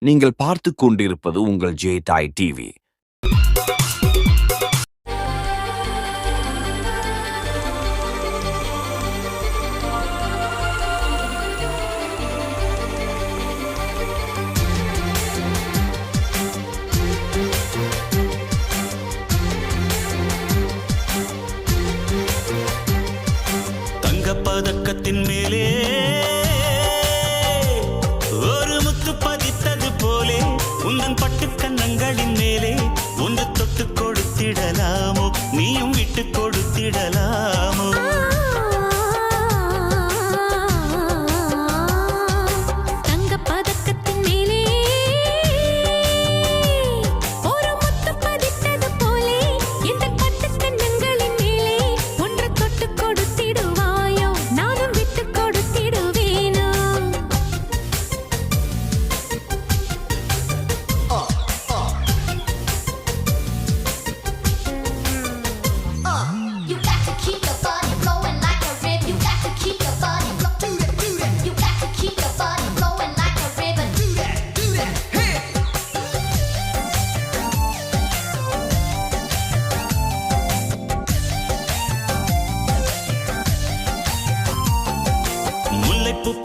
நீங்கள் பார்த்து கொண்டிருப்பது உங்கள் ஜே தாய் டிவி. பதக்கத்தின் மேலே ஒரு முத்து பதித்தது போலே உந்தன் பட்டு கன்னங்களின் மேலே ஒன்று தொட்டு கொடுத்திடலாமோ, நீயும் விட்டு கொடுத்திடலாமோ?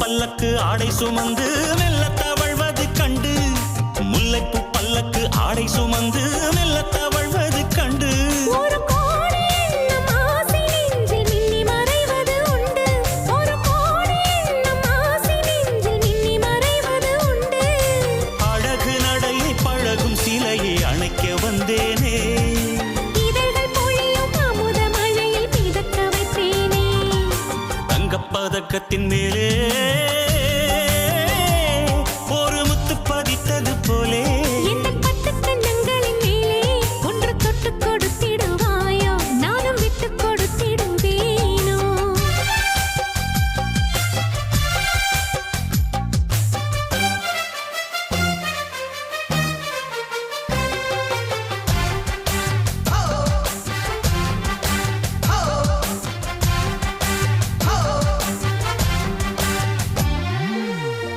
பல்லக்கு ஆடை சுமந்து மெல்ல தவழ்வது கண்டு, முல்லைப்பூ பல்லக்கு ஆடை சுமந்து மெல்ல தவழ்வது கண்டு, ஒரு கோடி எண்ணம் ஆசை நெஞ்சில் மின்னி மறைவது உண்டு, ஒரு கோடி எண்ணம் ஆசை நெஞ்சில் மின்னி மறைவது உண்டு. அழகு நடையை பழகும் சிலையை அணைக்க வந்தேனே, இதழ்கள் பொழியும் அமுத மழையில் மிதக்க வைத்தேனே. தங்கப்பதக்கத்தின் மேலே ஒரு முத்து பதித்தது போலே இந்த பட்டு கன்னங்களின் மேலே ஒன்று தொட்டு கொடுத்திடுவாயோ, நானும் விட்டு கொடுத்திடுவேனோ?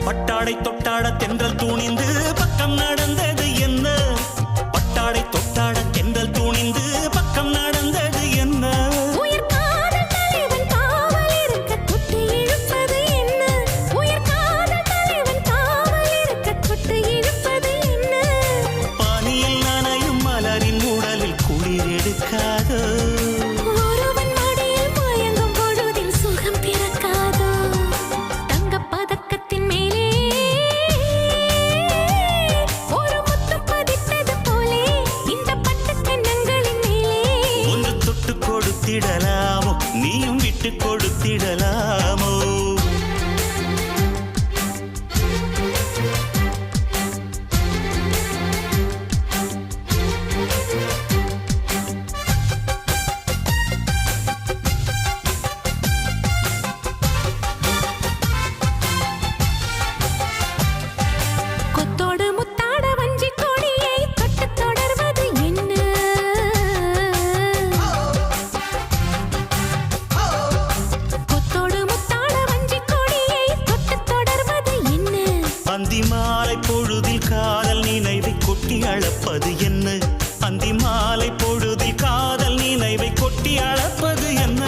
பட்டாடை தொட்டாட தென்றல் தூணிந்து பக்கம் நடந்தது என்ன, பட்டாடை தொட்டாட தென்றல் தூணிந்து பக்கம் நடந்தது என்ன? உயிர் காதல் தலைவன் காவல் இருக்க தொட்டு இழுப்பது என்ன, உயிர் காதல் தலைவன் காவல் இருக்க தொட்டு இழுப்பது என்ன? பானியில் நனையும் மலரின் உடலில் குளிர் எடுக்காதோ, ஒருவன் மடியில் மயங்கும் பொழுதில் சுகம் பிறக்காதோ? தங்கப்பதக்கத்தின் மேலே ஒரு முத்து பதித்தது போலே இந்த பட்டு கன்னங்களின் மேலே ஒன்று தொட்டு கொடுத்திடலாமோ, நீயும் விட்டு கொடுத்திடலாமோ? கொத்தோடு முத்தாட வஞ்சி கொடியை தொட்டு தொடர்வது என்ன, கொத்தோடு முத்தாட வஞ்சி கொடியை தொட்டு தொடர்வது என்ன? அந்தி மாலை பொழுதில் காதல் நினைவை கொட்டி அளப்பது என்ன, அந்தி மாலை பொழுதில் காதல் நினைவை கொட்டி அளப்பது என்ன?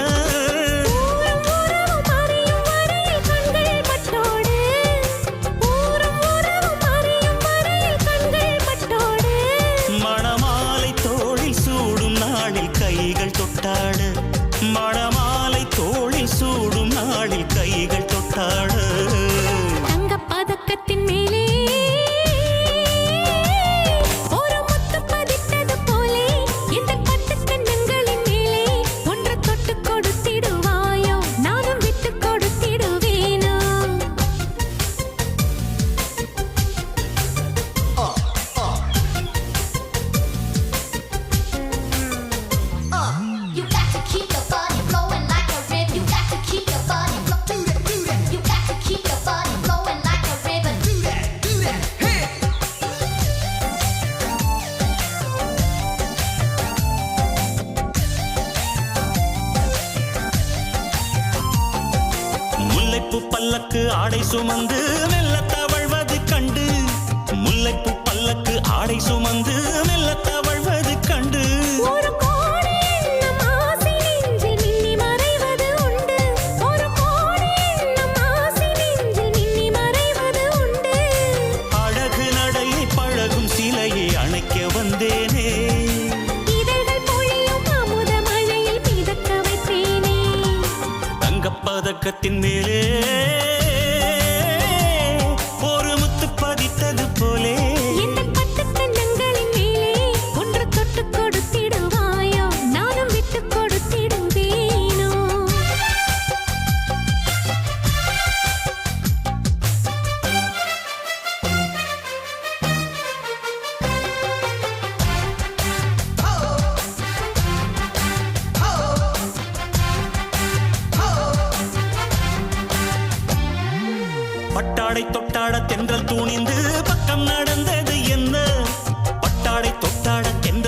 ஊரும் உறவும் அறியும் வரையில் கண்கள் பட்டோடு, ஊரும் உறவும் அறியும் வரையில் கண்கள் பட்டோடு. மணமாலை தோளில் சூடும் நாளில் கைகள் தொட்டாட, மணமாலை தோளில் சூடும் நாளில் கைகள் தொட்டாட, தங்கப்பதக்கத்தின் மேலே ஒரு முத்து பதித்தது போலே இந்த பட்டு கன்னங்களின் மேலே ஒன்று தொட்டு கொடுத்திடுவாயோ, நானும் விட்டு கொடுத்திடுவேனோ? You got to keep your body flowing like a river. You got to keep your body flowing. You got to keep your body flowing like a river. Do that, hey. முல்லைப்பூ பல்லக்கு ஆடை சுமந்து மெல்ல தவழ்வது கண்டு, முல்லை ஆடை சுமந்து மெல்ல தவழ்வது கண்டு ஒரு கோடி எண்ணம் ஆசை நெஞ்சில் மின்னி மறைவது உண்டு. ஒரு கோடி எண்ணம் ஆசை நெஞ்சில் மின்னி மறைவது உண்டு. அழகு நடையை பழகும் சிலையை அணைக்க வந்தேனே. இதழ்கள் பொழியும் அமுத மழையில் மிதக்க வைப்பேனே. தங்கப்பதக்கத்தின் மேலே ஒரு முத்து பதித்தது போலே எந்தன் பட்டுக் கன்னங்களின் மேலே ஒன்று தொட்டுக் கொடுத்திடுவாயோ, நானும் விட்டுக் கொடுத்திடுவேனோ. பட்டாடை தொட்டாட தென்றல் தூணிந்து பக்கம் நடந்தது என்ன? பட்டாடை தொட்டாட தென்றல்